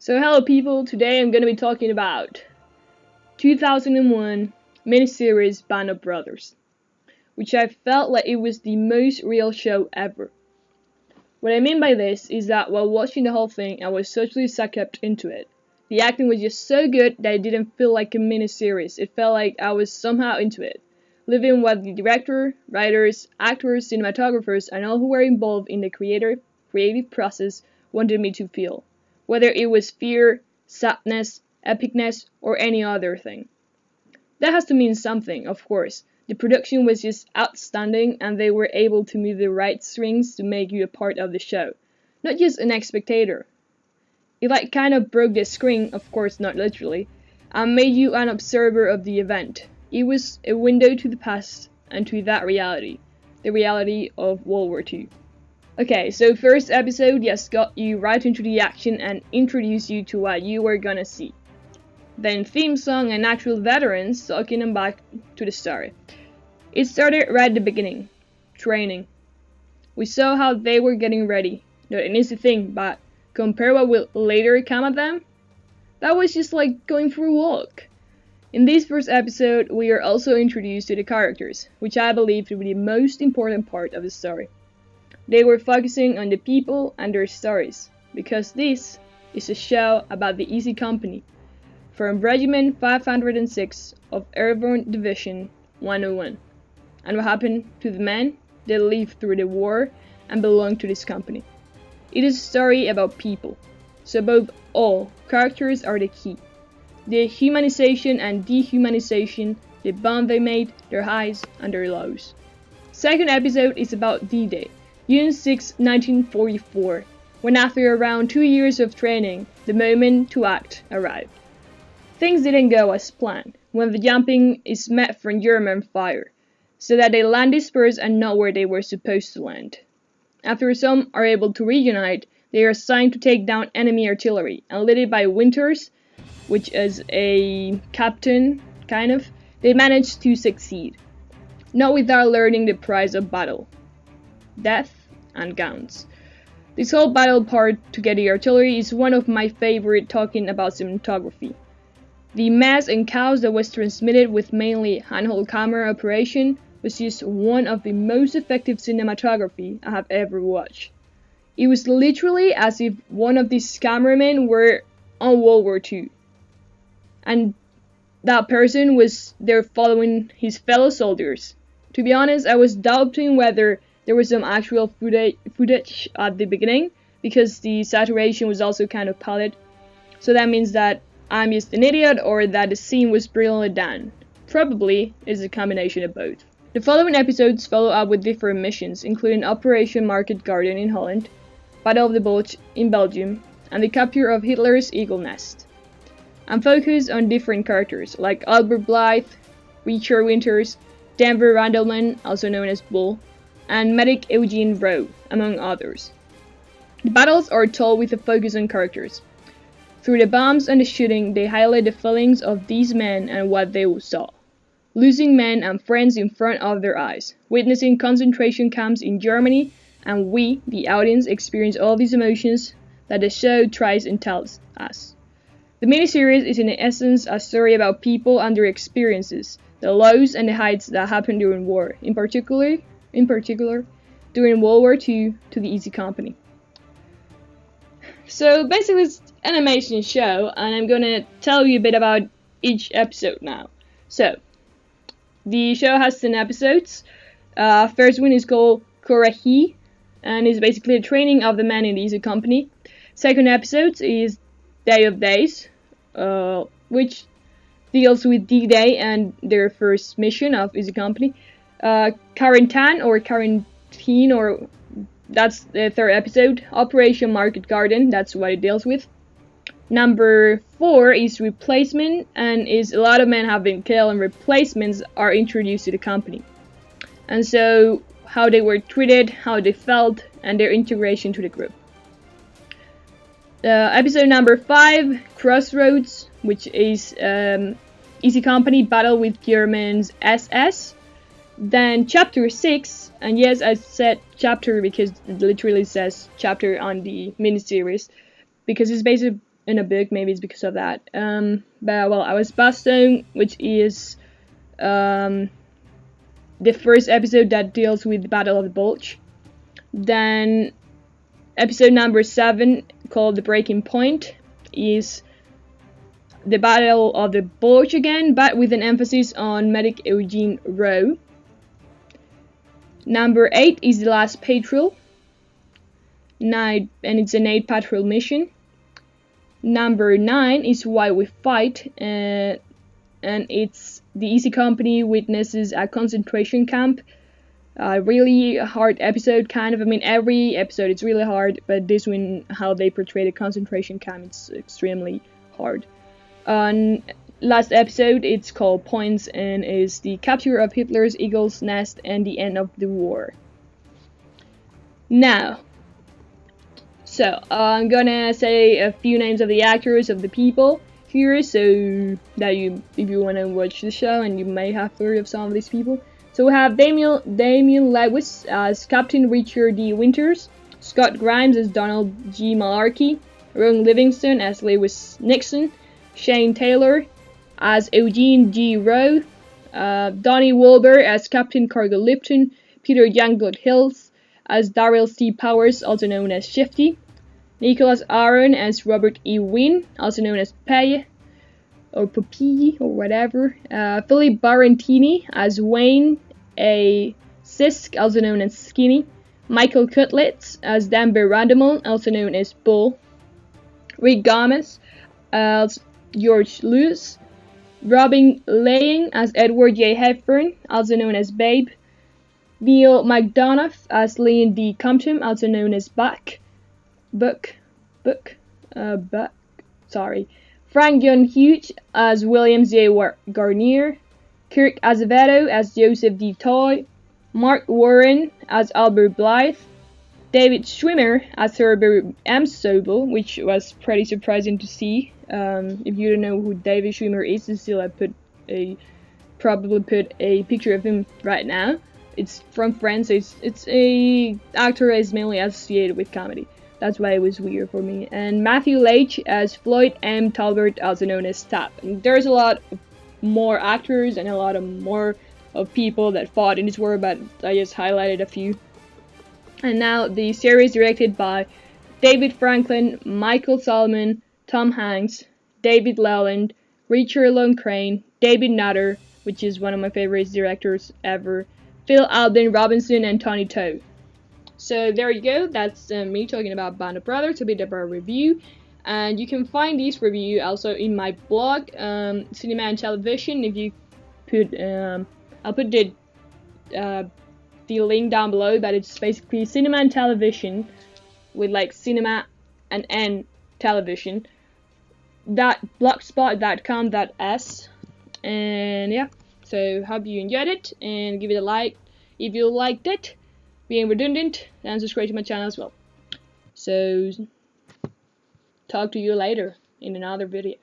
So hello people, today I'm gonna be talking about 2001 miniseries Band of Brothers, which I felt like it was the most real show ever. What I mean by this is that while watching the whole thing, I was totally sucked up into it. The acting was just so good that it didn't feel like a miniseries, it felt like I was somehow into it, living what the director, writers, actors, cinematographers, and all who were involved in the creative process wanted me to feel. Whether it was fear, sadness, epicness, or any other thing. That has to mean something, of course. The production was just outstanding and they were able to move the right strings to make you a part of the show, not just an spectator. It kind of broke the screen, of course not literally, and made you an observer of the event. It was a window to the past and to that reality, the reality of World War II. Okay, so first episode just got you right into the action and introduced you to what you were gonna see. Then theme song and actual veterans talking them back to the story. It started right at the beginning. Training. We saw how they were getting ready. Not an easy thing, but compare what will later come at them? That was just like going for a walk. In this first episode, we are also introduced to the characters, which I believe to be the most important part of the story. They were focusing on the people and their stories, because this is a show about the Easy Company, from Regiment 506 of Airborne Division 101, and what happened to the men that lived through the war and belonged to this company. It is a story about people, so both all characters are the key. The humanization and dehumanization, the bond they made, their highs and their lows. Second episode is about D-Day. June 6, 1944, when after around 2 years of training, the moment to act arrived. Things didn't go as planned when the jumping is met from German fire, so that they land dispersed and not where they were supposed to land. After some are able to reunite, they are assigned to take down enemy artillery, and led by Winters, which is a captain, they manage to succeed. Not without learning the price of battle. Death and guns. This whole battle part to get the artillery is one of my favorite talking about cinematography. The mess and chaos that was transmitted with mainly handheld camera operation was just one of the most effective cinematography I have ever watched. It was literally as if one of these cameramen were on World War II. And that person was there following his fellow soldiers. To be honest, I was doubting whether there was some actual footage at the beginning, because the saturation was also kind of pallid. So that means that I'm just an idiot, or that the scene was brilliantly done. Probably is a combination of both. The following episodes follow up with different missions, including Operation Market Garden in Holland, Battle of the Bulge in Belgium, and the capture of Hitler's Eagle Nest. And focus on different characters, like Albert Blythe, Richard Winters, Denver Randleman, also known as Bull, and medic Eugene Rowe, among others. The battles are told with a focus on characters. Through the bombs and the shooting, they highlight the feelings of these men and what they saw. Losing men and friends in front of their eyes, witnessing concentration camps in Germany, and we, the audience, experience all these emotions that the show tries and tells us. The miniseries is in essence a story about people and their experiences, the lows and the heights that happened during war, in particular during World War II to the Easy Company. So basically it's an animation show, and I'm gonna tell you a bit about each episode now. So, the show has 10 episodes. First one is called Coralie, and is basically a training of the men in the Easy Company. Second episode is Day of Days, which deals with D-Day and their first mission of Easy Company. Quarantine, or that's the third episode. Operation Market Garden, that's what it deals with. Number 4 is Replacement, and is a lot of men have been killed and replacements are introduced to the company. And so how they were treated, how they felt, and their integration to the group. Episode number 5, Crossroads, which is Easy Company battle with German's SS. Then chapter 6, and yes, I said chapter because it literally says chapter on the miniseries, because it's in a book. Maybe it's because of that. But well, I was Bastone, which is the first episode that deals with the Battle of the Bulge. Then episode number 7, called The Breaking Point, is the Battle of the Bulge again, but with an emphasis on medic Eugene Rowe. Number 8 is The Last Patrol, and it's a night patrol mission. Number 9 is Why We Fight, and it's the Easy Company witnesses a concentration camp. Really hard episode, kind of. I mean, every episode is really hard, but this one, how they portray the concentration camp, it's extremely hard. Last episode, it's called Points, and is the capture of Hitler's Eagle's Nest and the end of the war. Now, so I'm gonna say a few names of the actors, of the people here, so that if you wanna watch the show, and you may have heard of some of these people. So we have Damian Lewis as Captain Richard D. Winters, Scott Grimes as Donald G. Malarkey, Rowan Livingston as Lewis Nixon, Shane Taylor as Eugene G. Rowe, Donnie Wahlberg as Captain Cargill Lipton, Peter Youngblood Hills as Darrell C. Powers, also known as Shifty, Nicholas Aaron as Robert E. Wynn, also known as Paye, or Popeye, or whatever, Philip Barantini as Wayne A. Sisk, also known as Skinny, Michael Cutlitz as Danbury Randamon, also known as Bull, Rick Gomez as George Lewis, Robin Laying as Edward J. Hepburn, also known as Babe, Neil McDonough as Leon D. Compton, also known as Buck, Frank John Hughes as William J. Garnier, Kirk Azevedo as Joseph D. Toy, Mark Warren as Albert Blythe, David Schwimmer as Herbert M. Sobel, which was pretty surprising to see. If you don't know who David Schwimmer is, still I probably put a picture of him right now. It's from Friends. It's a actor that is mainly associated with comedy. That's why it was weird for me. And Matthew Leitch as Floyd M. Talbert, also known as Tap. And there's a lot more actors and a lot more of people that fought in this war, but I just highlighted a few. And now the series directed by David Franklin, Michael Salmon, Tom Hanks, David Leland, Richard Loncraine, David Nutter, which is one of my favorite directors ever, Phil Alden Robinson, and Tony Toh. So there you go, that's me talking about Band of Brothers, a bit of a review. And you can find this review also in my blog, Cinema and Television. If you put, I'll put the link down below, but it's basically Cinema and Television, with like cinema and television, blogspot.com.s. And yeah, so hope you enjoyed it, and give it a like if you liked it. Being redundant, and subscribe to my channel as well. So talk to you later in another video.